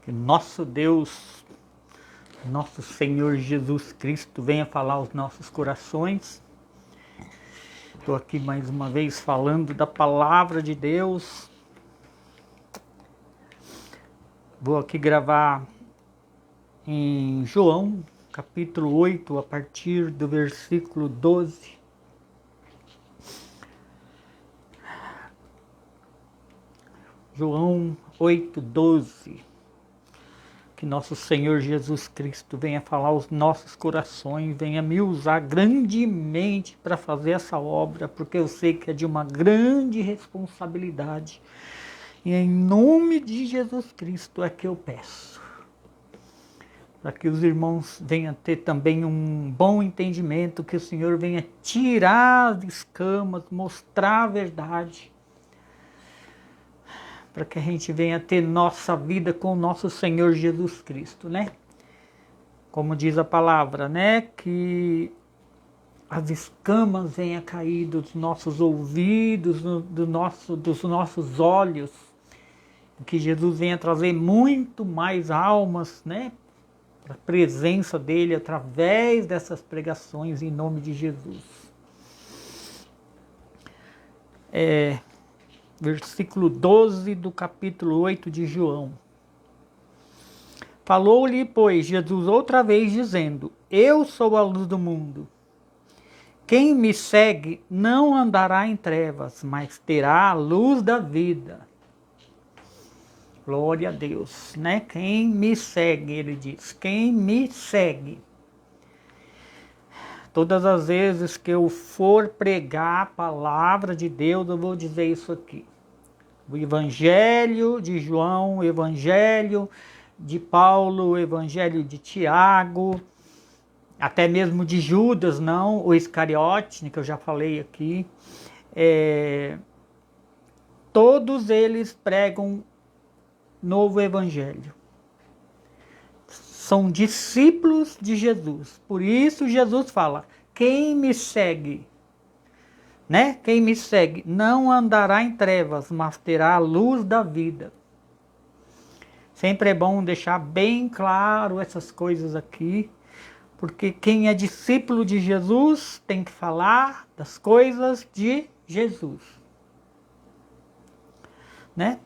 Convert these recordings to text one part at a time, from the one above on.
Que nosso Deus, nosso Senhor Jesus Cristo venha falar aos nossos corações. Estou aqui mais uma vez falando da palavra de Deus. Vou aqui gravar em João, capítulo 8, a partir do versículo 12. João 8, 12. Que nosso Senhor Jesus Cristo venha falar aos nossos corações, venha me usar grandemente para fazer essa obra, porque eu sei que é de uma grande responsabilidade. E em nome de Jesus Cristo é que eu peço. Para que os irmãos venham ter também um bom entendimento, que o Senhor venha tirar as escamas, mostrar a verdade. Para que a gente venha ter nossa vida com o nosso Senhor Jesus Cristo, né? Como diz a palavra, né? Que as escamas venham cair dos nossos ouvidos, dos nossos olhos. Que Jesus venha trazer muito mais almas, né? Para a presença dele através dessas pregações em nome de Jesus. Versículo 12 do capítulo 8 de João. Falou-lhe, pois, Jesus outra vez, dizendo: Eu sou a luz do mundo. Quem me segue não andará em trevas, mas terá a luz da vida. Glória a Deus, né? Quem me segue, ele diz, quem me segue. Todas as vezes que eu for pregar a palavra de Deus, eu vou dizer isso aqui. O Evangelho de João, o Evangelho de Paulo, o Evangelho de Tiago, até mesmo de Judas, não, o Iscariote, que eu já falei aqui. Todos eles pregam novo Evangelho. São discípulos de Jesus. Por isso Jesus fala, quem me segue, né? Quem me segue não andará em trevas, mas terá a luz da vida. Sempre é bom deixar bem claro essas coisas aqui, porque quem é discípulo de Jesus tem que falar das coisas de Jesus, né?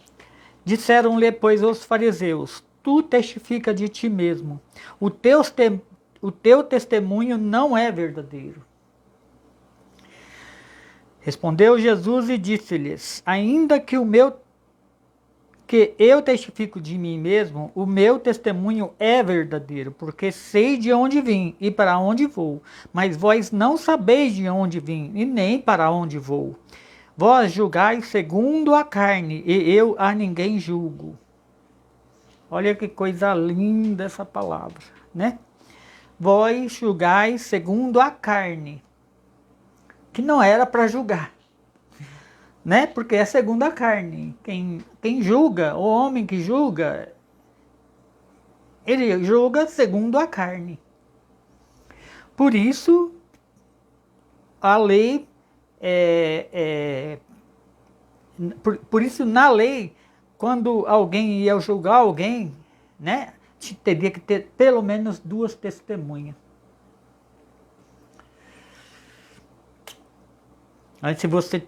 Disseram-lhe, pois, os fariseus: Tu testifica de ti mesmo, o teu testemunho não é verdadeiro. Respondeu Jesus e disse-lhes: Ainda que eu testifico de mim mesmo, o meu testemunho é verdadeiro, porque sei de onde vim e para onde vou, mas vós não sabeis de onde vim e nem para onde vou. Vós julgais segundo a carne, e eu a ninguém julgo. Olha que coisa linda essa palavra, né? Vós julgais segundo a carne, que não era para julgar, né? Porque é segundo a carne. Quem julga, o homem que julga, ele julga segundo a carne. Por isso, a lei por isso, na lei, quando alguém ia julgar alguém, né, teria que ter pelo menos 2 testemunhas. Aí, se você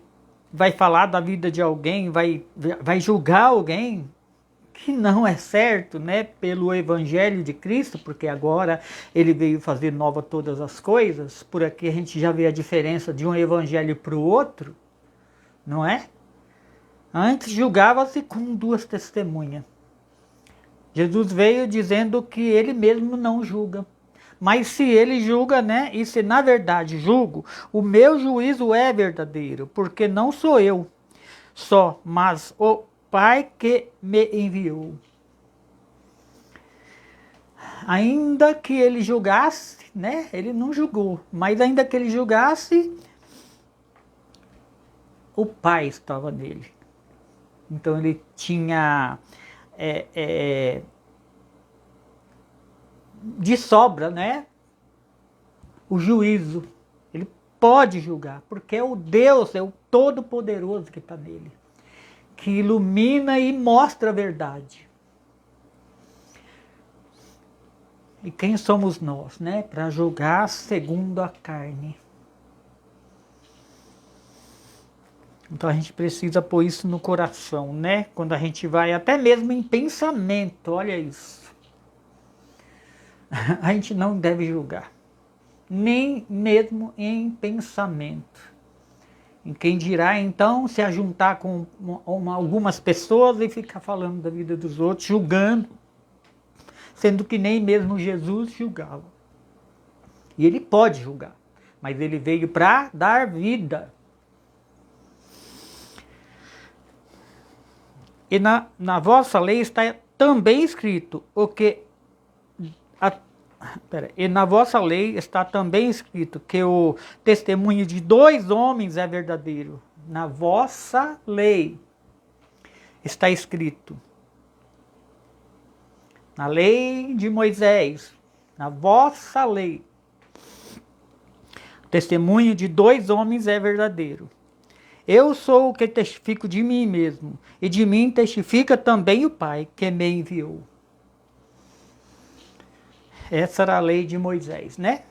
vai falar da vida de alguém, vai julgar alguém que não é certo, né, pelo Evangelho de Cristo, porque agora ele veio fazer nova todas as coisas, por aqui a gente já vê a diferença de um evangelho para o outro, não é? Antes julgava-se com 2 testemunhas. Jesus veio dizendo que ele mesmo não julga. Mas se ele julga, né? E se na verdade julgo, o meu juízo é verdadeiro, porque não sou eu só, mas o Pai que me enviou. Ainda que ele julgasse, né? Ele não julgou, mas ainda que ele julgasse, o Pai estava nele. Então ele tinha de sobra, né, o juízo. Ele pode julgar, porque é o Deus, é o Todo-Poderoso que está nele, que ilumina e mostra a verdade. E quem somos nós, né, para julgar segundo a carne? Então a gente precisa pôr isso no coração, né? Quando a gente vai até mesmo em pensamento, olha isso. A gente não deve julgar, nem mesmo em pensamento. Em quem dirá então se ajuntar com algumas pessoas e ficar falando da vida dos outros, julgando, sendo que nem mesmo Jesus julgava. E ele pode julgar, mas ele veio para dar vida. E na vossa lei está também escrito o que... E na vossa lei está também escrito que o testemunho de 2 homens é verdadeiro. Na vossa lei está escrito. Na lei de Moisés, na vossa lei, o testemunho de 2 homens é verdadeiro. Eu sou o que testifico de mim mesmo, e de mim testifica também o Pai que me enviou. Essa era a lei de Moisés, né?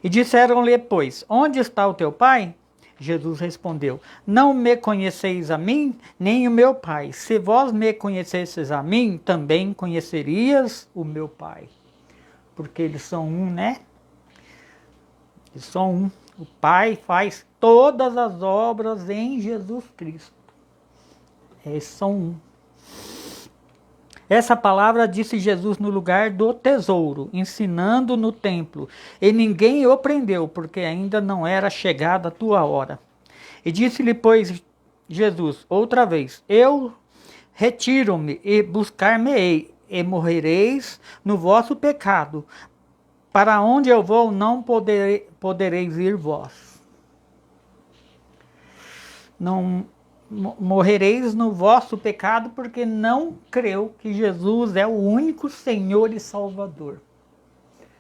E disseram-lhe, pois, onde está o teu Pai? Jesus respondeu, não me conheceis a mim, nem o meu Pai. Se vós me conhecesseis a mim, também conhecerias o meu Pai. Porque eles são um, né? Eles são um. O Pai faz todas as obras em Jesus Cristo. Eles são um. Essa palavra disse Jesus no lugar do tesouro, ensinando no templo. E ninguém o prendeu, porque ainda não era chegada a tua hora. E disse-lhe, pois, Jesus, outra vez, eu retiro-me e buscar-me-ei, e morrereis no vosso pecado. Para onde eu vou, não podereis ir vós. Não morrereis no vosso pecado, porque não creu que Jesus é o único Senhor e Salvador.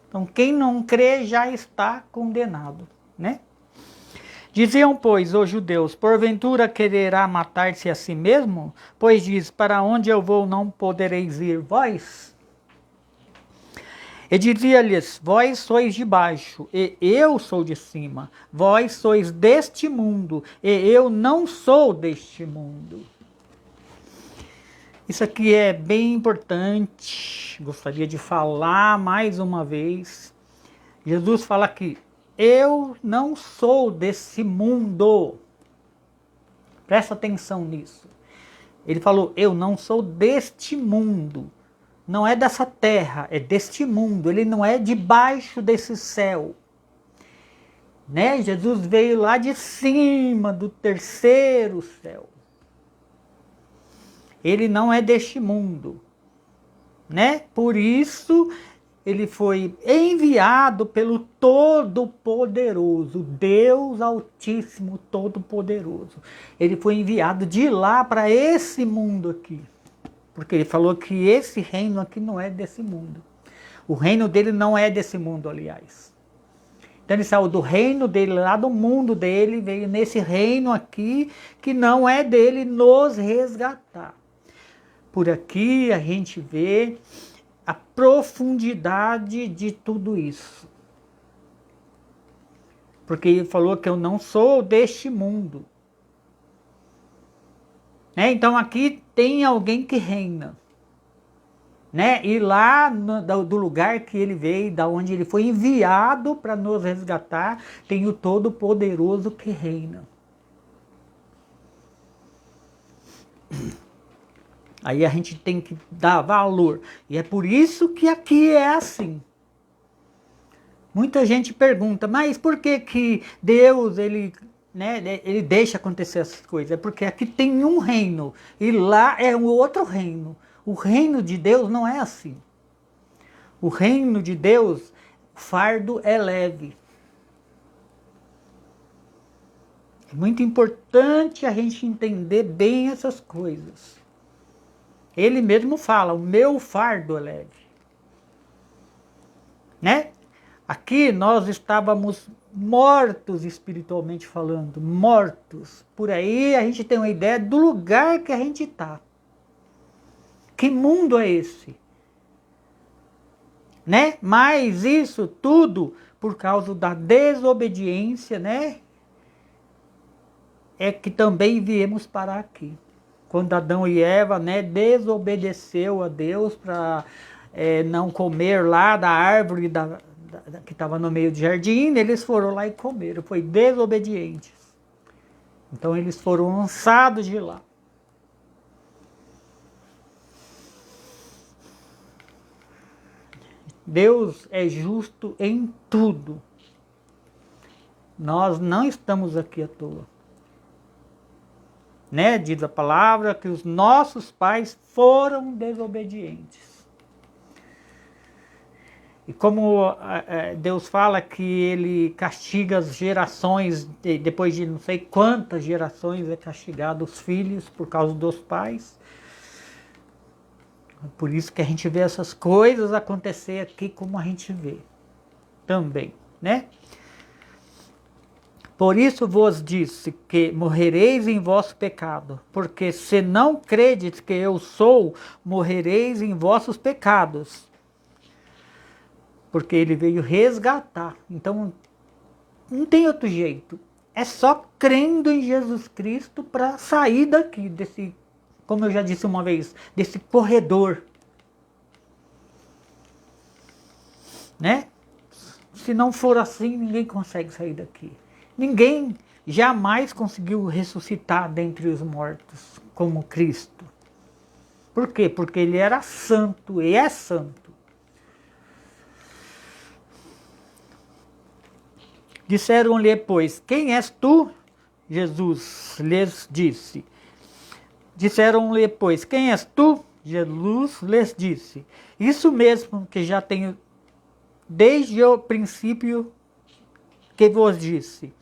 Então, quem não crê já está condenado, né? Diziam, pois, os judeus, porventura quererá matar-se a si mesmo? Pois diz, para onde eu vou, não podereis ir vós? E dizia-lhes, vós sois de baixo, e eu sou de cima. Vós sois deste mundo, e eu não sou deste mundo. Isso aqui é bem importante, gostaria de falar mais uma vez. Jesus fala aqui, eu não sou desse mundo. Presta atenção nisso. Ele falou, eu não sou deste mundo. Não é dessa terra, é deste mundo. Ele não é debaixo desse céu. Né? Jesus veio lá de cima, do terceiro céu. Ele não é deste mundo. Né? Por isso, ele foi enviado pelo Todo-Poderoso, Deus Altíssimo Todo-Poderoso. Ele foi enviado de lá para esse mundo aqui. Porque ele falou que esse reino aqui não é desse mundo. O reino dele não é desse mundo, aliás. Então ele saiu do reino dele, lá do mundo dele, veio nesse reino aqui, que não é dele, nos resgatar. Por aqui a gente vê a profundidade de tudo isso. Porque ele falou que eu não sou deste mundo. Então aqui tem alguém que reina. E lá do lugar que ele veio, da onde ele foi enviado para nos resgatar, tem o Todo-Poderoso que reina. Aí a gente tem que dar valor. E é por isso que aqui é assim. Muita gente pergunta, mas por que que Deus, ele deixa acontecer essas coisas? É porque aqui tem um reino e lá é um outro reino. O reino de Deus não é assim. O reino de Deus, o fardo é leve. É muito importante a gente entender bem essas coisas. Ele mesmo fala, o meu fardo é leve. Aqui nós estávamos mortos espiritualmente falando, mortos. Por aí a gente tem uma ideia do lugar que a gente está. Que mundo é esse? né? Mas isso tudo por causa da desobediência, né? É que também viemos parar aqui. Quando Adão e Eva, né, desobedeceu a Deus para não comer lá da árvore que estava no meio do jardim, eles foram lá e comeram. Foi desobedientes. Então eles foram lançados de lá. Deus é justo em tudo. Nós não estamos aqui à toa. Né? Diz a palavra que os nossos pais foram desobedientes. E como Deus fala que Ele castiga as gerações, depois de não sei quantas gerações é castigado os filhos por causa dos pais. Por isso que a gente vê essas coisas acontecer aqui como a gente vê também, né? Por isso vos disse que morrereis em vosso pecado, porque se não credes que eu sou, morrereis em vossos pecados. Porque ele veio resgatar. Então, não tem outro jeito. É só crendo em Jesus Cristo para sair daqui, desse, como eu já disse uma vez, desse corredor. Né? Se não for assim, ninguém consegue sair daqui. Ninguém jamais conseguiu ressuscitar dentre os mortos como Cristo. Por quê? Porque ele era santo e é santo. Disseram-lhe, pois, quem és tu? Jesus lhes disse. Disseram-lhe, pois, quem és tu? Jesus lhes disse. Isso mesmo que já tenho desde o princípio que vos disse.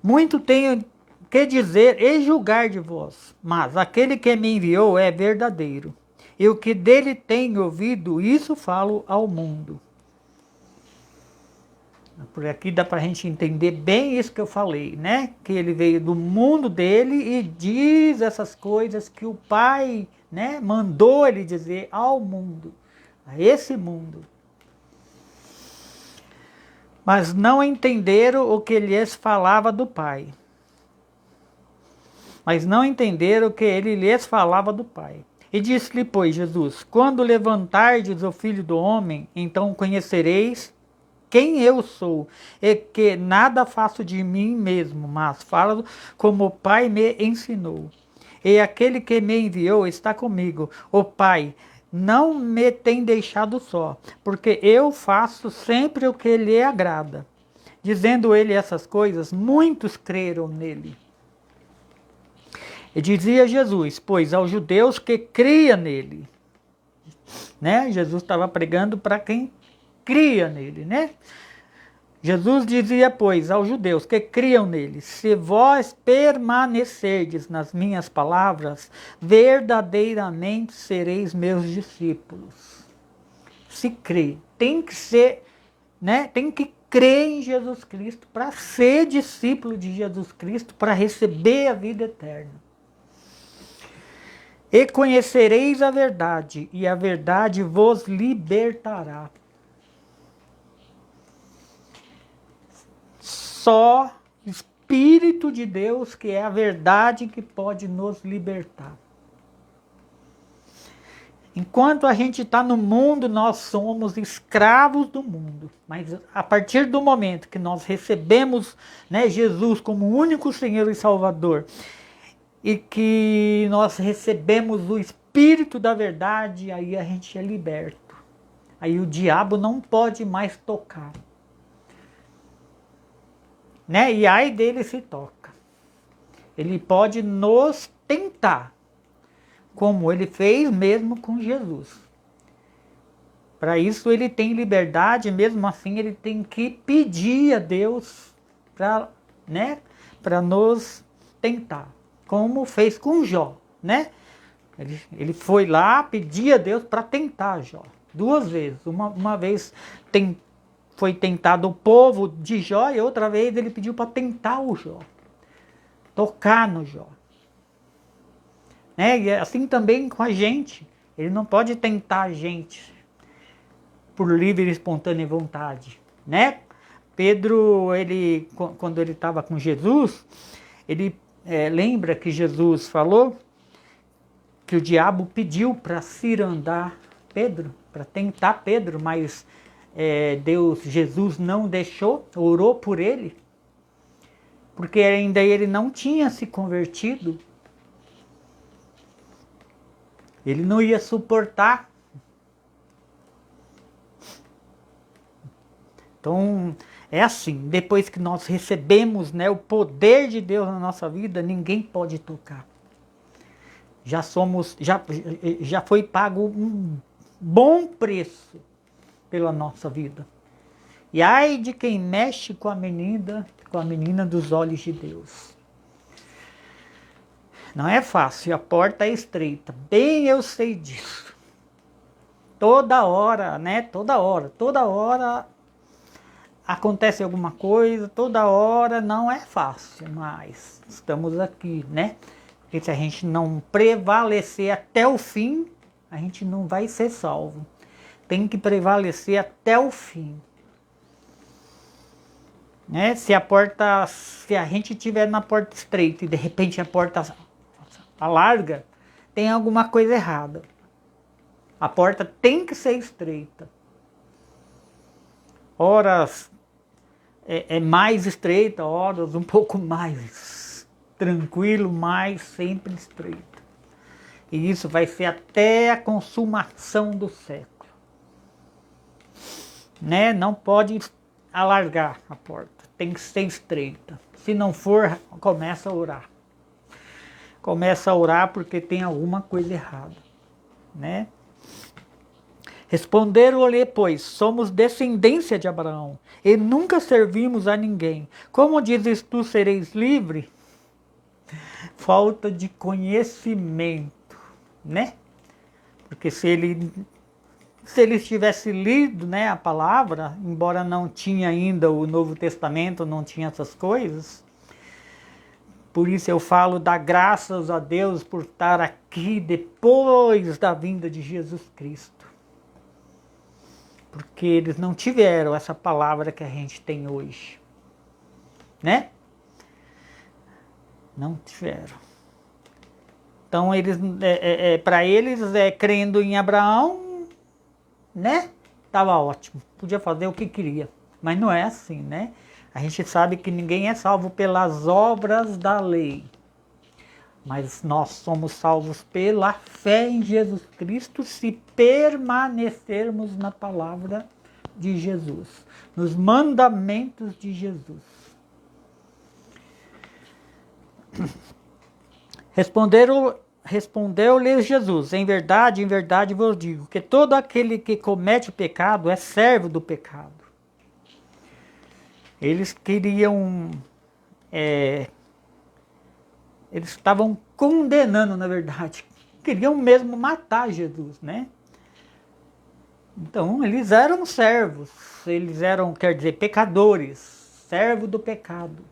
Muito tenho que dizer e julgar de vós, mas aquele que me enviou é verdadeiro. E o que dele tenho ouvido, isso falo ao mundo. Por aqui dá para a gente entender bem isso que eu falei, né? Que ele veio do mundo dele e diz essas coisas que o Pai, né, mandou ele dizer ao mundo, a esse mundo. Mas não entenderam o que lhes falava do Pai. Mas não entenderam o que ele lhes falava do Pai. E disse-lhe, pois, Jesus, quando levantardes o Filho do Homem, então conhecereis quem eu sou, e que nada faço de mim mesmo, mas falo como o Pai me ensinou. E aquele que me enviou está comigo. O Pai não me tem deixado só, porque eu faço sempre o que lhe agrada. Dizendo ele essas coisas, muitos creram nele. E dizia Jesus, pois aos judeus que cria nele, né? Jesus estava pregando para quem cria nele, né? Jesus dizia, pois, aos judeus que criam nele, se vós permanecerdes nas minhas palavras, verdadeiramente sereis meus discípulos. Se crê, tem que ser, né? Tem que crer em Jesus Cristo para ser discípulo de Jesus Cristo, para receber a vida eterna. E conhecereis a verdade, e a verdade vos libertará. Só Espírito de Deus, que é a verdade, que pode nos libertar. Enquanto a gente está no mundo, nós somos escravos do mundo. Mas a partir do momento que nós recebemos, né, Jesus como único Senhor e Salvador, e que nós recebemos o Espírito da verdade, aí a gente é liberto. Aí o diabo não pode mais tocar. Né? E aí dele se toca. Ele pode nos tentar, como ele fez mesmo com Jesus. Para isso ele tem liberdade, mesmo assim ele tem que pedir a Deus para, né, para nos tentar. Como fez com Jó, né? Ele foi lá pedir a Deus para tentar Jó. 2 vezes. Uma vez foi tentado o povo de Jó e outra vez ele pediu para tentar o Jó. Tocar no Jó. Né? E assim também com a gente. Ele não pode tentar a gente. por livre e espontânea vontade, né? Pedro, quando ele estava com Jesus, ele lembra que Jesus falou que o diabo pediu para cirandar Pedro, para tentar Pedro, mas Jesus não deixou, orou por ele, porque ainda ele não tinha se convertido. Ele não ia suportar. Então, é assim, depois que nós recebemos, né, o poder de Deus na nossa vida, ninguém pode tocar. Já foi pago um bom preço pela nossa vida. E ai de quem mexe com a menina dos olhos de Deus. Não é fácil, a porta é estreita. Bem eu sei disso. Toda hora, né? Toda hora acontece alguma coisa, toda hora não é fácil, mas estamos aqui, né? Porque se a gente não prevalecer até o fim, a gente não vai ser salvo. Tem que prevalecer até o fim. Né? Se a gente estiver na porta estreita e de repente a porta larga, tem alguma coisa errada. A porta tem que ser estreita. Horas mais estreita, horas um pouco mais tranquilo, mas sempre estreita. E isso vai ser até a consumação do século. Né? Não pode alargar a porta, tem que ser estreita. Se não for, começa a orar. Começa a orar porque tem alguma coisa errada, né? Responderam-lhe, pois, somos descendência de Abraão e nunca servimos a ninguém. Como dizes tu, sereis livre? Falta de conhecimento, né? Porque se eles tivessem lido, né, a palavra, embora não tinha ainda o Novo Testamento, não tinha essas coisas. Por isso eu falo, dar graças a Deus por estar aqui depois da vinda de Jesus Cristo. Porque eles não tiveram essa palavra que a gente tem hoje. Né? Não tiveram. Então, para eles, crendo em Abraão, né? Tava ótimo. Podia fazer o que queria. Mas não é assim, né? A gente sabe que ninguém é salvo pelas obras da lei. Mas nós somos salvos pela fé em Jesus Cristo se permanecermos na palavra de Jesus, nos mandamentos de Jesus. Respondeu-lhe Jesus, em verdade vos digo, que todo aquele que comete o pecado é servo do pecado. Eles queriam, eles estavam condenando, na verdade, queriam mesmo matar Jesus, né? Então, eles eram servos, eles eram, quer dizer, pecadores, servo do pecado.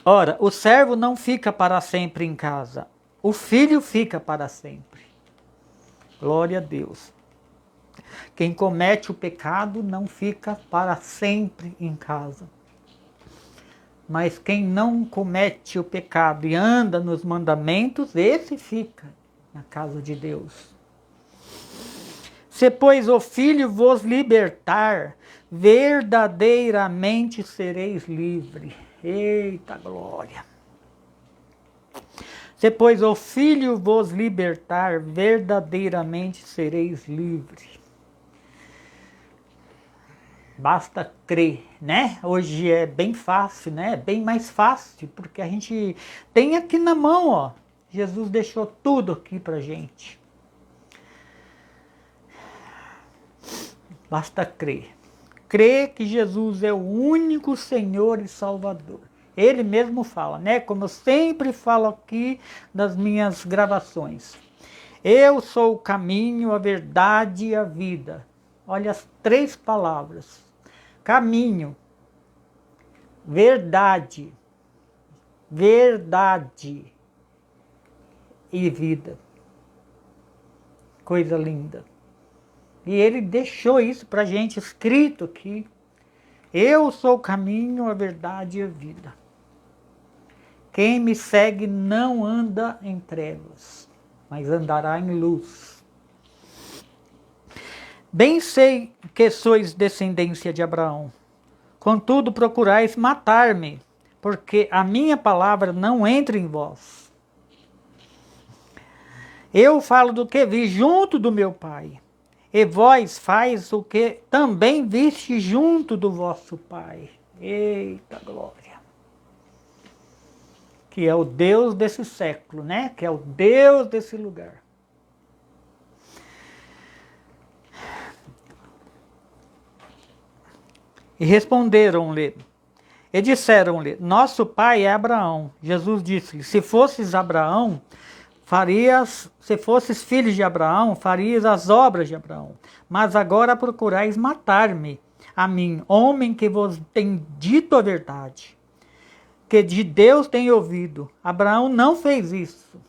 Ora, o servo não fica para sempre em casa, o filho fica para sempre. Glória a Deus. Quem comete o pecado não fica para sempre em casa. Mas quem não comete o pecado e anda nos mandamentos, esse fica na casa de Deus. Se, pois, o Filho vos libertar, verdadeiramente sereis livres. Eita glória! Se, pois, o Filho vos libertar, verdadeiramente sereis livres. Basta crer, né? Hoje é bem fácil, né? Bem mais fácil, porque a gente tem aqui na mão, ó. Jesus deixou tudo aqui pra gente. Basta crer. Crer que Jesus é o único Senhor e Salvador. Ele mesmo fala, né? Como eu sempre falo aqui nas minhas gravações. Eu sou o caminho, a verdade e a vida. Olha as 3 palavras. Caminho, verdade e vida. coisa linda. E ele deixou isso para a gente escrito aqui. Eu sou o caminho, a verdade e a vida. Quem me segue não anda em trevas, mas andará em luz. Bem sei que sois descendência de Abraão. Contudo, procurais matar-me, porque a minha palavra não entra em vós. Eu falo do que vi junto do meu Pai, e vós faz o que também viste junto do vosso Pai. Eita glória! Que é o Deus desse século, né? Que é o Deus desse lugar. E responderam-lhe, e disseram-lhe, nosso pai é Abraão. Jesus disse-lhe, se fosses Abraão, se fosses filho de Abraão, farias as obras de Abraão. Mas agora procurais matar-me, a mim, homem que vos tem dito a verdade, que de Deus tem ouvido. Abraão não fez isso.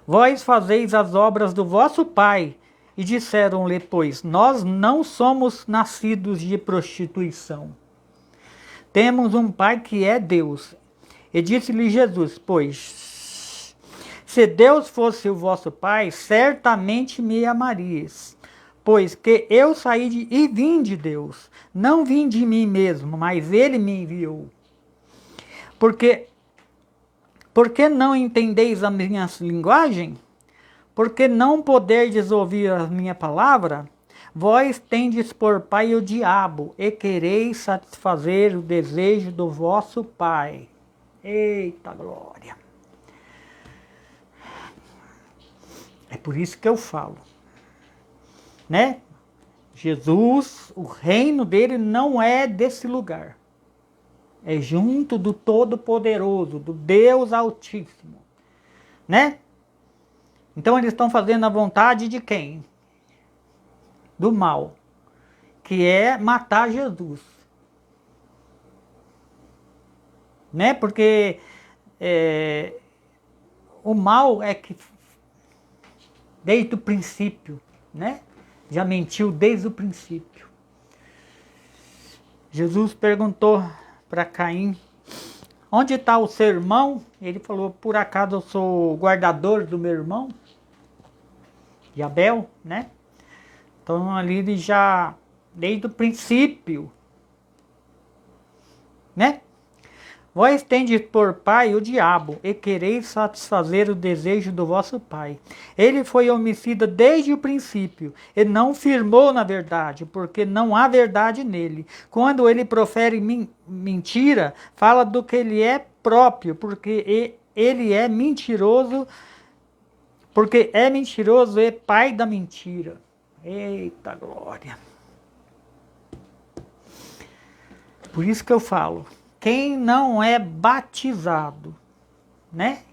Vós fazeis as obras do vosso pai. E disseram-lhe, pois, nós não somos nascidos de prostituição. Temos um pai que é Deus. E disse-lhe Jesus, pois, se Deus fosse o vosso pai, certamente me amarias. Pois que eu saí e vim de Deus. Não vim de mim mesmo, mas ele me enviou. Porque não entendeis a minha linguagem? Porque não poderdes ouvir a minha palavra? Vós tendes por pai o diabo, e quereis satisfazer o desejo do vosso pai. Eita glória! É por isso que eu falo, né? Jesus, o reino dele não é desse lugar. É junto do Todo-Poderoso, do Deus Altíssimo, né? Então eles estão fazendo a vontade de quem? Do mal, que é matar Jesus. Né? Porque o mal é que desde o princípio, né? Já mentiu desde o princípio. Jesus perguntou para Caim, onde está o seu irmão? Ele falou, por acaso eu sou o guardador do meu irmão? De Abel, né? Então ali ele já, desde o princípio, né? Vós tendes por pai o diabo, e quereis satisfazer o desejo do vosso pai. Ele foi homicida desde o princípio, e não firmou na verdade, porque não há verdade nele. Quando ele profere mentira, fala do que ele é próprio, porque ele é mentiroso, e pai da mentira. Eita glória! Por isso que eu falo, quem não é batizado, né?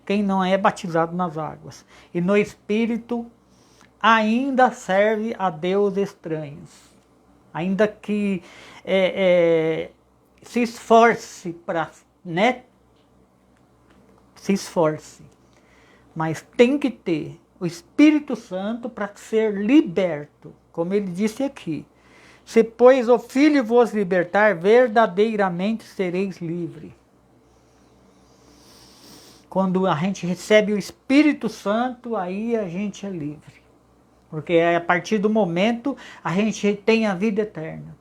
Quem não é batizado nas águas e no Espírito ainda serve a Deus estranhos. Ainda que se esforce para, né? Se esforce. Mas tem que ter o Espírito Santo para ser liberto, como ele disse aqui. Se, pois, o Filho vos libertar, verdadeiramente sereis livres. Quando a gente recebe o Espírito Santo, aí a gente é livre. Porque a partir do momento a gente tem a vida eterna.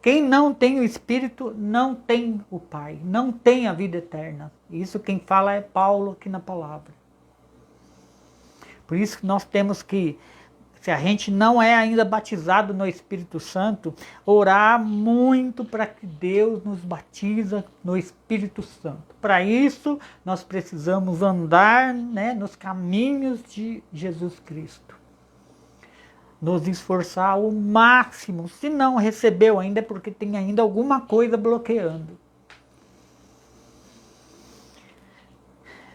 Quem não tem o Espírito não tem o Pai, não tem a vida eterna. Isso quem fala é Paulo aqui na palavra. Por isso que nós temos que, se a gente não é ainda batizado no Espírito Santo, orar muito para que Deus nos batize no Espírito Santo. Para isso, nós precisamos andar, né, nos caminhos de Jesus Cristo. Nos esforçar ao máximo. Se não recebeu ainda, é porque tem ainda alguma coisa bloqueando.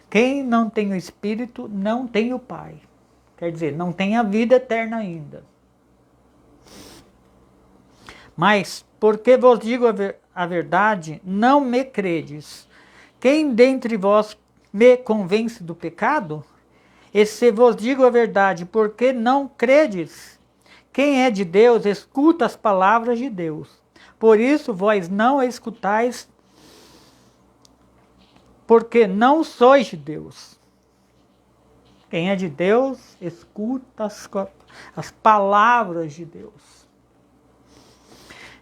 Quem não tem o Espírito, não tem o Pai. Quer dizer, não tem a vida eterna ainda. Mas, porque vos digo a verdade, não me credes. Quem dentre vós me convence do pecado? E se vos digo a verdade, por que não credes? Quem é de Deus, escuta as palavras de Deus. Por isso vós não escutais, porque não sois de Deus. Quem é de Deus, escuta as palavras de Deus.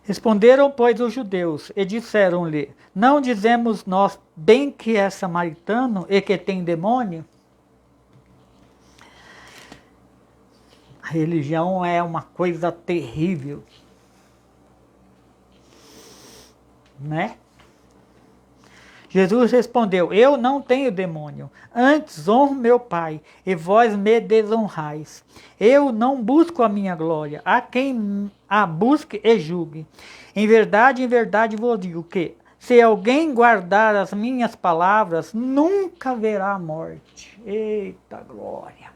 Responderam, pois, os judeus, e disseram-lhe, não dizemos nós bem que é samaritano e que tem demônio? A religião é uma coisa terrível, né? Jesus respondeu, eu não tenho demônio, antes honro meu Pai, e vós me desonrais. Eu não busco a minha glória, há quem a busque e julgue. Em verdade vos digo que, se alguém guardar as minhas palavras, nunca verá morte. Eita glória!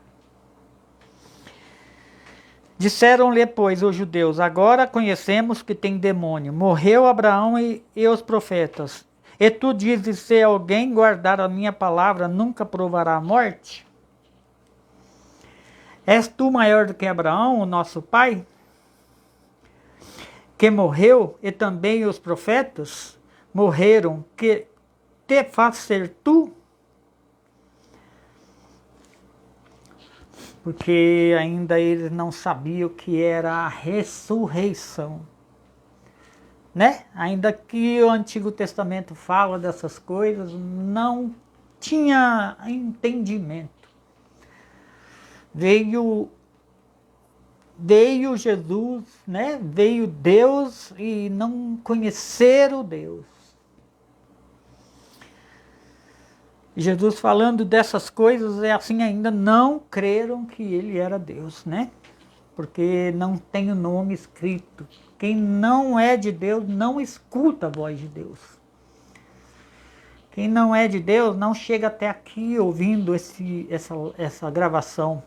Disseram-lhe, pois, os judeus, agora conhecemos que tem demônio. Morreu Abraão e os profetas. E tu dizes, se alguém guardar a minha palavra, nunca provará a morte? És tu maior do que Abraão, o nosso pai? Que morreu, e também os profetas morreram, que te faz ser tu? Porque ainda eles não sabiam o que era a ressurreição. Né? Ainda que o Antigo Testamento fala dessas coisas, não tinha entendimento. Veio Jesus, né? Veio Deus e não conheceram Deus. Jesus falando dessas coisas é assim, ainda não creram que ele era Deus, né? Porque não tem o nome escrito. Quem não é de Deus não escuta a voz de Deus. Quem não é de Deus não chega até aqui ouvindo essa gravação.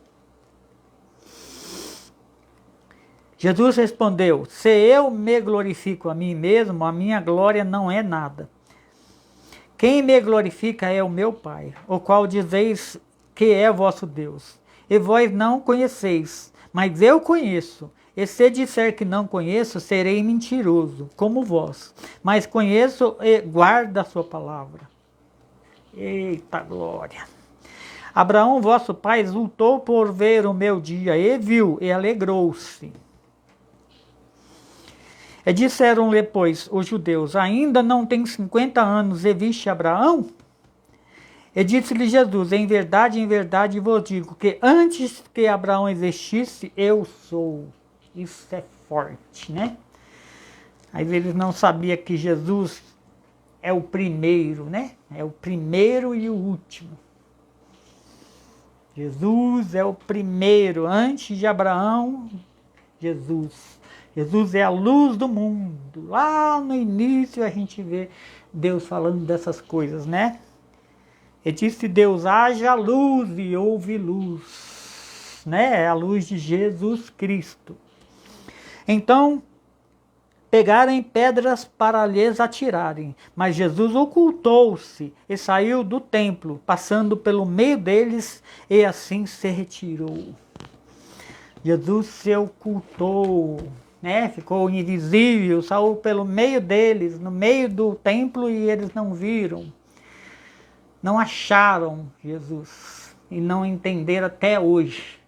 Jesus respondeu, se eu me glorifico a mim mesmo, a minha glória não é nada. Quem me glorifica é o meu Pai, o qual dizeis que é vosso Deus. E vós não conheceis, mas eu conheço. E se disser que não conheço, serei mentiroso, como vós. Mas conheço e guardo a sua palavra. Eita glória! Abraão, vosso pai, exultou por ver o meu dia, e viu, e alegrou-se. E disseram-lhe, pois, os judeus, ainda não tem 50 anos e viste Abraão? E disse-lhe Jesus, em verdade vos digo, que antes que Abraão existisse, eu sou. Isso é forte, né? Mas eles não sabiam que Jesus é o primeiro, né? É o primeiro e o último. Jesus é o primeiro, antes de Abraão, Jesus. Jesus é a luz do mundo. Lá no início a gente vê Deus falando dessas coisas, né? E disse Deus, haja luz e houve luz. Né? É a luz de Jesus Cristo. Então, pegaram pedras para lhes atirarem. Mas Jesus ocultou-se e saiu do templo, passando pelo meio deles, e assim se retirou. Jesus se ocultou, né? Ficou invisível, saiu pelo meio deles, no meio do templo, e eles não viram. Não acharam Jesus e não entenderam até hoje.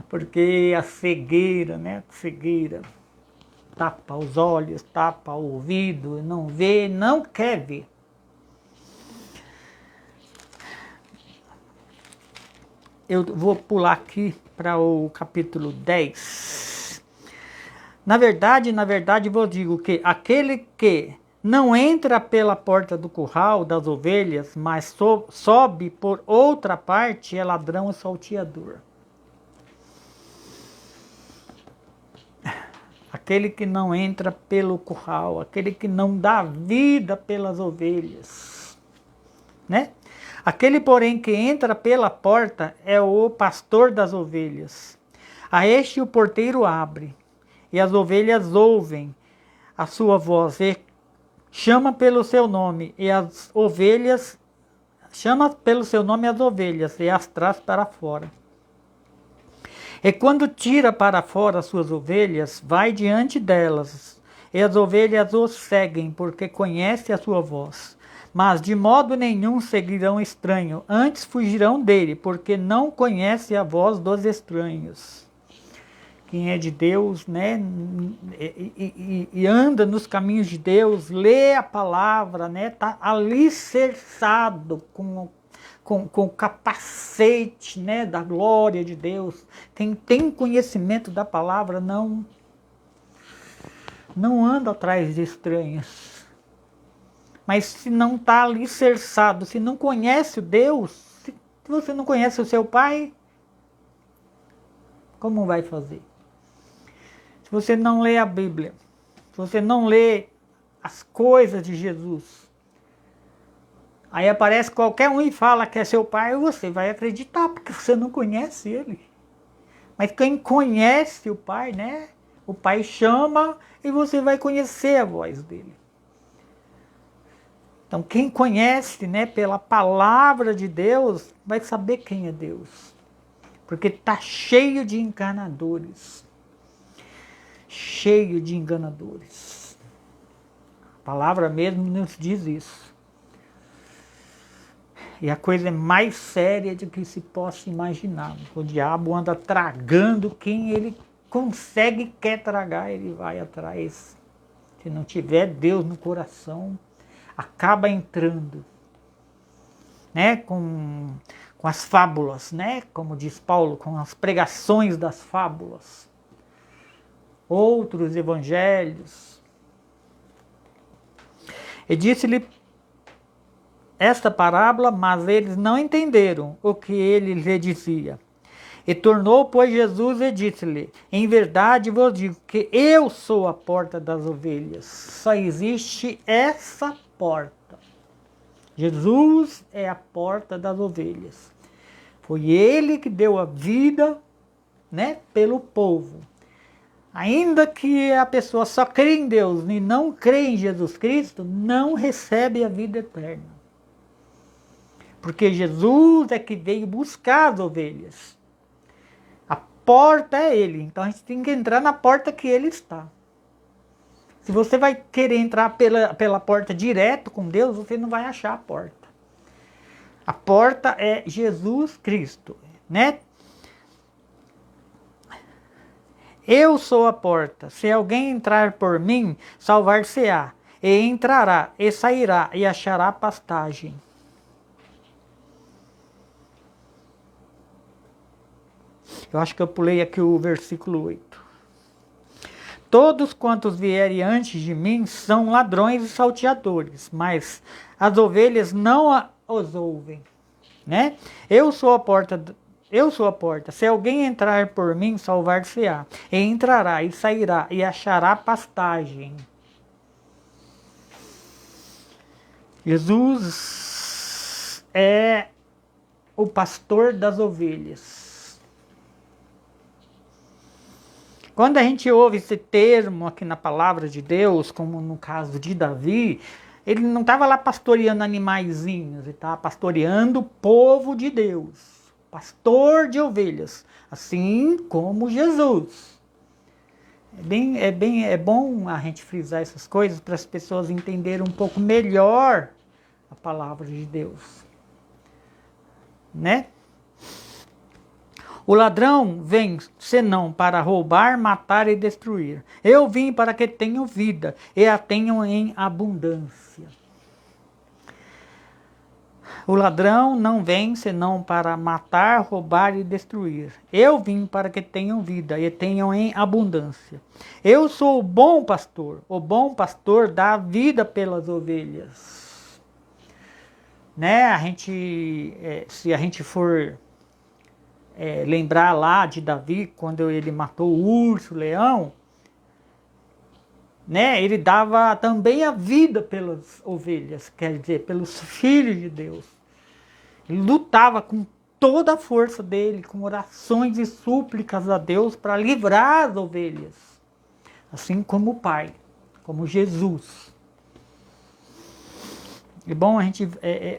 Porque a cegueira, né? Cegueira tapa os olhos, tapa o ouvido, não vê, não quer ver. Eu vou pular aqui para o capítulo 10. Na verdade vos digo que aquele que não entra pela porta do curral das ovelhas, mas sobe por outra parte, é ladrão e salteador. Aquele que não entra pelo curral, aquele que não dá vida pelas ovelhas, né? Aquele, porém, que entra pela porta é o pastor das ovelhas. A este o porteiro abre, e as ovelhas ouvem a sua voz, e chama pelo seu nome, e as ovelhas chama pelo seu nome as ovelhas e as traz para fora. E quando tira para fora as suas ovelhas, vai diante delas, e as ovelhas o seguem, porque conhece a sua voz. Mas de modo nenhum seguirão estranho, antes fugirão dele, porque não conhece a voz dos estranhos. Quem é de Deus, né, e anda nos caminhos de Deus, lê a palavra, né, tá alicerçado com o capacete, né, da glória de Deus. Quem tem conhecimento da palavra não anda atrás de estranhos. Mas se não está alicerçado, se não conhece o Deus, se você não conhece o seu pai, como vai fazer? Se você não lê a Bíblia, se você não lê as coisas de Jesus, aí aparece qualquer um e fala que é seu pai, você vai acreditar, porque você não conhece ele. Mas quem conhece o pai, né? O pai chama e você vai conhecer a voz dele. Então quem conhece, né, pela palavra de Deus, vai saber quem é Deus. Porque está cheio de enganadores. Cheio de enganadores. A palavra mesmo nos diz isso. E a coisa é mais séria do que se possa imaginar. O diabo anda tragando quem ele consegue e quer tragar, ele vai atrás. Se não tiver Deus no coração, acaba entrando, né, com as fábulas, né, como diz Paulo, com as pregações das fábulas. Outros evangelhos. E disse-lhe esta parábola, mas eles não entenderam o que ele lhe dizia. E tornou, pois, Jesus e disse-lhe: em verdade vos digo que eu sou a porta das ovelhas. Só existe essa porta. Jesus é a porta das ovelhas. Foi ele que deu a vida, né, pelo povo. Ainda que a pessoa só crê em Deus e não crê em Jesus Cristo, não recebe a vida eterna. Porque Jesus é que veio buscar as ovelhas. A porta é ele, então a gente tem que entrar na porta que ele está. Se você vai querer entrar pela porta direto com Deus, você não vai achar a porta. A porta é Jesus Cristo, né? Eu sou a porta. Se alguém entrar por mim, salvar-se-á. E entrará, e sairá, e achará pastagem. Eu acho que eu pulei aqui o versículo 8. Todos quantos vierem antes de mim são ladrões e salteadores, mas as ovelhas não os ouvem, né? Eu sou a porta. Se alguém entrar por mim, salvar-se-á. E entrará, e sairá, e achará pastagem. Jesus é o pastor das ovelhas. Quando a gente ouve esse termo aqui na palavra de Deus, como no caso de Davi, ele não estava lá pastoreando animaizinhos, ele estava pastoreando o povo de Deus. Pastor de ovelhas, assim como Jesus. É bom a gente frisar essas coisas para as pessoas entenderem um pouco melhor a palavra de Deus, né? O ladrão vem senão para roubar, matar e destruir. Eu vim para que tenham vida e a tenham em abundância. O ladrão não vem senão para matar, roubar e destruir. Eu vim para que tenham vida e tenham em abundância. Eu sou o bom pastor. O bom pastor dá vida pelas ovelhas. Né? Se a gente for lembrar lá de Davi, quando ele matou o urso, o leão, né? Ele dava também a vida pelas ovelhas, quer dizer, pelos filhos de Deus. Ele lutava com toda a força dele, com orações e súplicas a Deus para livrar as ovelhas. Assim como o Pai, como Jesus. É bom a gente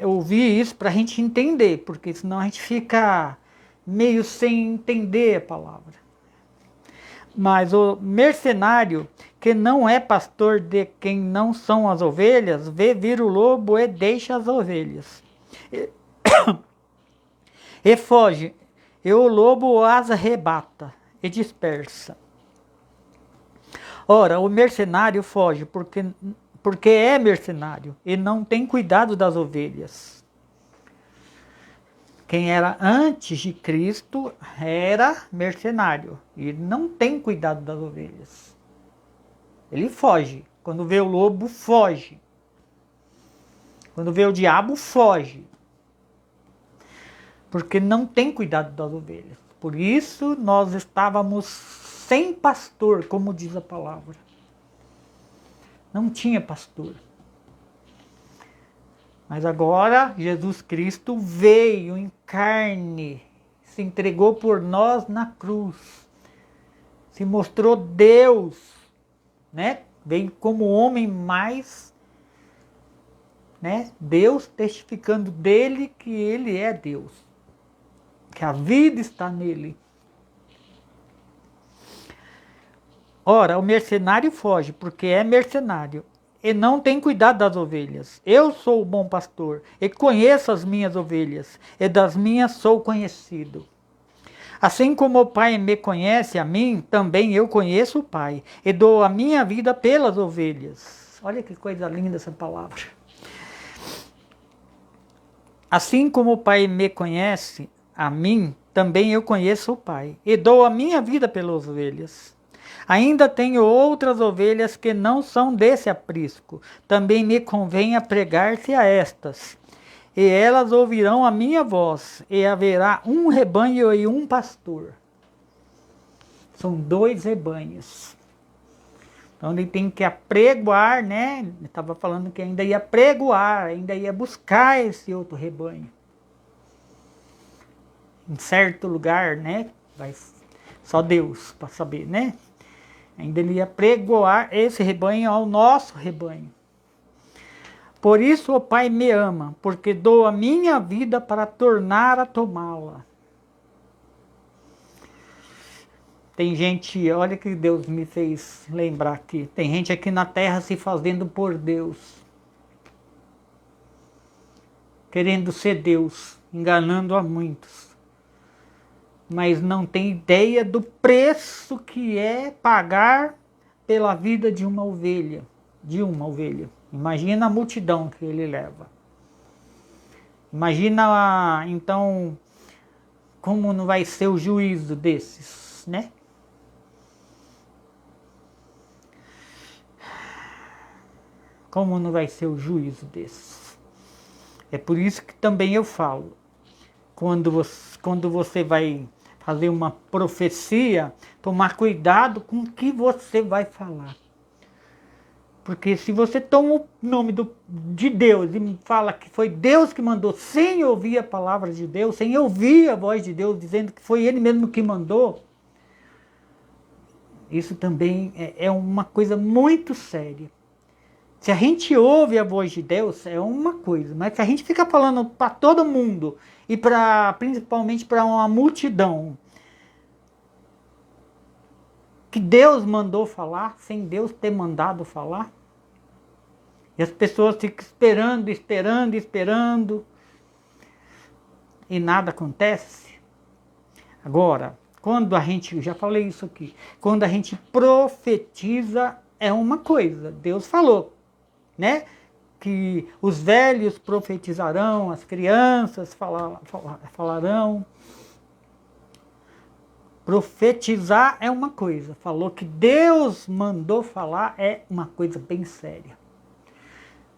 ouvir isso para a gente entender, porque senão a gente fica meio sem entender a palavra. Mas o mercenário, que não é pastor de quem não são as ovelhas, vê vir o lobo e deixa as ovelhas. E foge, e o lobo as arrebata e dispersa. Ora, o mercenário foge porque é mercenário e não tem cuidado das ovelhas. Quem era antes de Cristo era mercenário e não tem cuidado das ovelhas. Ele foge. Quando vê o lobo, foge. Quando vê o diabo, foge. Porque não tem cuidado das ovelhas. Por isso nós estávamos sem pastor, como diz a palavra. Não tinha pastor. Mas agora Jesus Cristo veio em carne, se entregou por nós na cruz, se mostrou Deus, né? Veio como homem mais, né? Deus testificando dele que ele é Deus, que a vida está nele. Ora, o mercenário foge porque é mercenário e não tem cuidado das ovelhas. Eu sou o bom pastor e conheço as minhas ovelhas, e das minhas sou conhecido. Assim como o Pai me conhece a mim, também eu conheço o Pai, e dou a minha vida pelas ovelhas. Olha que coisa linda essa palavra. Assim como o Pai me conhece a mim, também eu conheço o Pai, e dou a minha vida pelas ovelhas. Ainda tenho outras ovelhas que não são desse aprisco. Também me convém apregar-se a estas. E elas ouvirão a minha voz, e haverá um rebanho e um pastor. São 2 rebanhos. Então ele tem que apregoar, né? Ele estava falando que ainda ia apregoar, ainda ia buscar esse outro rebanho. Em certo lugar, né? Só Deus para saber, né? Ainda ele ia pregoar esse rebanho ao nosso rebanho. Por isso o Pai me ama, porque dou a minha vida para tornar a tomá-la. Tem gente, olha que Deus me fez lembrar aqui. Tem gente aqui na terra se fazendo por Deus. Querendo ser Deus, enganando a muitos. Mas não tem ideia do preço que é pagar pela vida de uma ovelha. Imagina a multidão que ele leva. Imagina, então, como não vai ser o juízo desses, né? Como não vai ser o juízo desses? É por isso que também eu falo, quando você vai fazer uma profecia, tomar cuidado com o que você vai falar. Porque se você toma o nome de Deus e fala que foi Deus que mandou, sem ouvir a palavra de Deus, sem ouvir a voz de Deus, dizendo que foi Ele mesmo que mandou, isso também é uma coisa muito séria. Se a gente ouve a voz de Deus, é uma coisa, mas se a gente fica falando para todo mundo, e principalmente para uma multidão, que Deus mandou falar, sem Deus ter mandado falar, e as pessoas ficam esperando, e nada acontece. Agora, quando a gente, já falei isso aqui, quando a gente profetiza, é uma coisa, Deus falou, né? Que os velhos profetizarão, as crianças falarão. Profetizar é uma coisa, falou que Deus mandou falar é uma coisa bem séria.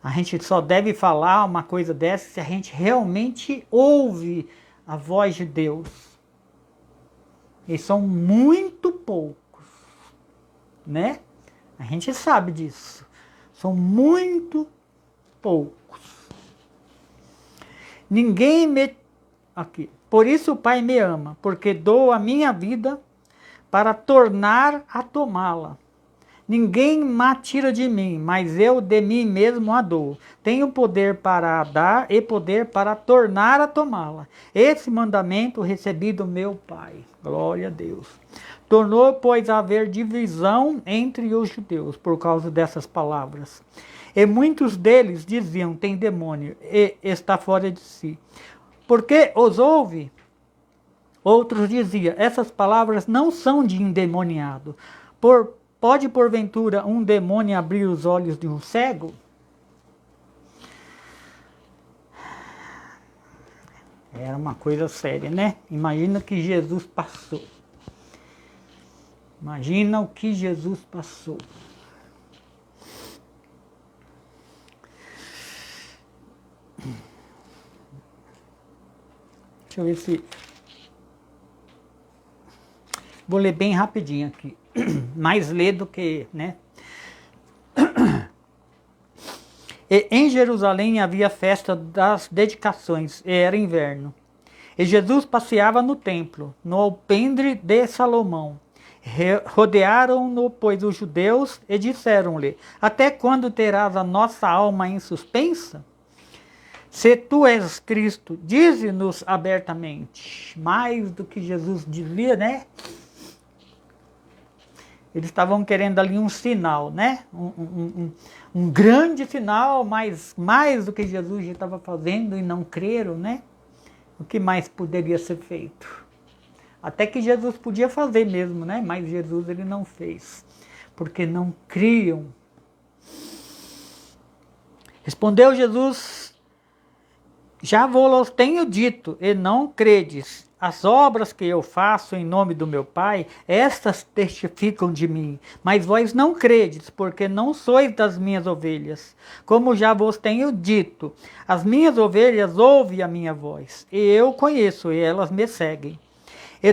A gente só deve falar uma coisa dessa se a gente realmente ouve a voz de Deus. E são muito poucos, né? A gente sabe disso. São muito poucos. Ninguém me... Aqui. Por isso o Pai me ama, porque dou a minha vida para tornar a tomá-la. Ninguém me tira de mim, mas eu de mim mesmo a dou. Tenho poder para a dar e poder para tornar a tomá-la. Esse mandamento recebi do meu Pai. Glória a Deus. Tornou, pois, a haver divisão entre os judeus por causa dessas palavras. E muitos deles diziam, tem demônio, e está fora de si. Porque os ouve? Outros diziam, essas palavras não são de endemoniado. Pode, porventura, um demônio abrir os olhos de um cego? Era uma coisa séria, né? Imagina que Jesus passou. Imagina o que Jesus passou. Deixa eu ver se... Vou ler bem rapidinho aqui. Mais ler do que, né? E em Jerusalém havia festa das dedicações, e era inverno. E Jesus passeava no templo, no alpendre de Salomão. Rodearam-no, pois, os judeus, e disseram-lhe, até quando terás a nossa alma em suspensa? Se tu és Cristo, dize-nos abertamente. Mais do que Jesus dizia, né? Eles estavam querendo ali um sinal, né? Um grande sinal, mas mais do que Jesus já estava fazendo e não creram, né? O que mais poderia ser feito? Até que Jesus podia fazer mesmo, né? Mas Jesus ele não fez, porque não criam. Respondeu Jesus, já vos tenho dito, e não credes. As obras que eu faço em nome do meu Pai, estas testificam de mim. Mas vós não credes, porque não sois das minhas ovelhas. Como já vos tenho dito, as minhas ovelhas ouvem a minha voz, e eu conheço, e elas me seguem. E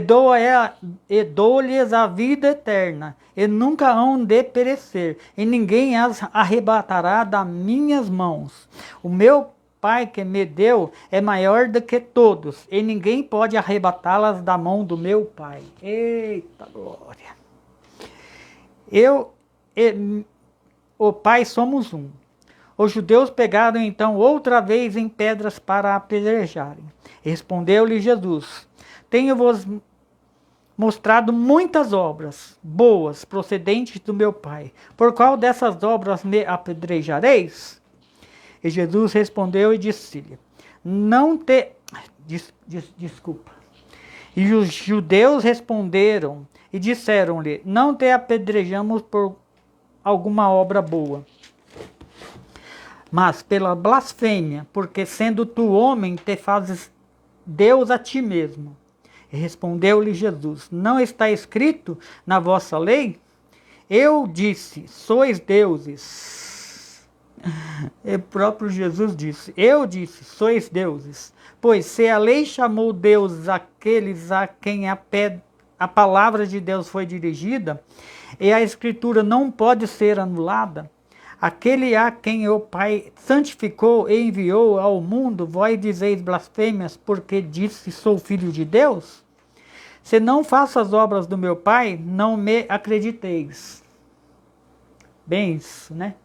dou-lhes a vida eterna, e nunca hão de perecer, e ninguém as arrebatará das minhas mãos. O meu Pai que me deu é maior do que todos, e ninguém pode arrebatá-las da mão do meu Pai. Eita glória! Eu e o Pai somos um. Os judeus pegaram então outra vez em pedras para apedrejarem. Respondeu-lhe Jesus, tenho-vos mostrado muitas obras boas procedentes do meu Pai. Por qual dessas obras me apedrejareis? E Jesus respondeu e disse-lhe, desculpa. E os judeus responderam e disseram-lhe, não te apedrejamos por alguma obra boa, mas pela blasfêmia, porque sendo tu homem, te fazes Deus a ti mesmo. E respondeu-lhe Jesus, não está escrito na vossa lei? Eu disse, sois deuses. E próprio Jesus disse, eu disse, sois deuses. Pois se a lei chamou deuses aqueles a quem a palavra de Deus foi dirigida, e a escritura não pode ser anulada, aquele a quem o Pai santificou e enviou ao mundo, vós dizeis blasfêmias, porque disse, sou filho de Deus? Se não faço as obras do meu Pai, não me acrediteis. Bem isso, né?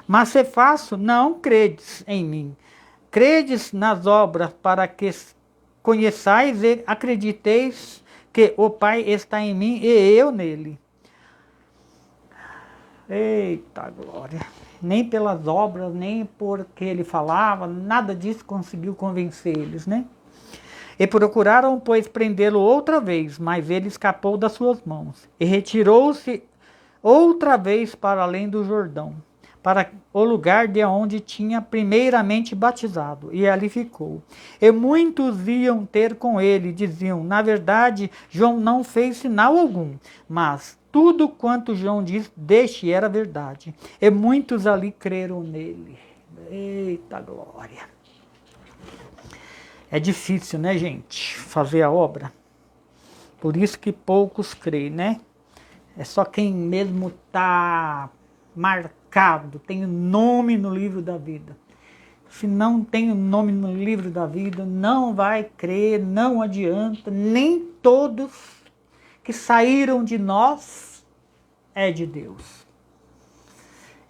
Mas se faço, não credes em mim. Credes nas obras para que conheçais e acrediteis que o Pai está em mim e eu nele. Eita glória! Nem pelas obras, nem porque ele falava, nada disso conseguiu convencer eles, né? E procuraram, pois, prendê-lo outra vez, mas ele escapou das suas mãos. E retirou-se outra vez para além do Jordão, para o lugar de onde tinha primeiramente batizado, e ali ficou. E muitos iam ter com ele, diziam, na verdade, João não fez sinal algum, mas tudo quanto João disse era verdade. E muitos ali creram nele. Eita glória! É difícil, né, gente, fazer a obra. Por isso que poucos creem, né? É só quem mesmo está marcado, tem o nome no livro da vida. Se não tem o nome no livro da vida, não vai crer, não adianta. Nem todos que saíram de nós é de Deus.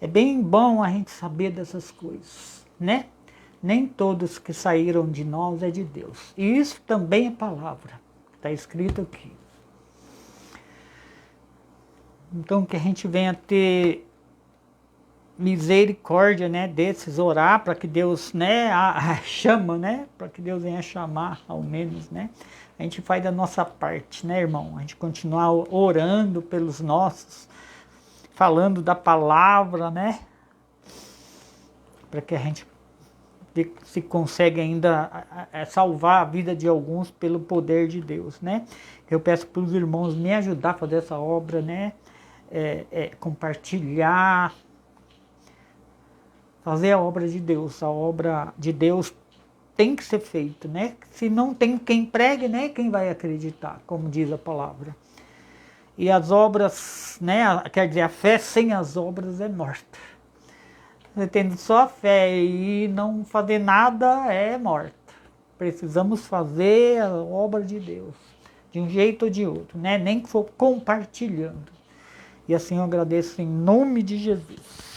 É bem bom a gente saber dessas coisas, né? Nem todos que saíram de nós é de Deus. E isso também é palavra, está escrito aqui. Então que a gente venha ter misericórdia, né, desses, orar para que Deus, né, chama, né, para que Deus venha chamar, ao menos, né. A gente faz da nossa parte, né, irmão? A gente continuar orando pelos nossos, falando da palavra, né, para que a gente se consegue ainda salvar a vida de alguns pelo poder de Deus, né. Eu peço para os irmãos me ajudar a fazer essa obra, né, compartilhar, fazer a obra de Deus. A obra de Deus tem que ser feita, né? Se não tem quem pregue, né? Quem vai acreditar, como diz a palavra. E as obras, né? Quer dizer, a fé sem as obras é morta. Você tendo só a fé e não fazer nada é morta. Precisamos fazer a obra de Deus, de um jeito ou de outro, né? Nem que for compartilhando. E assim eu agradeço em nome de Jesus.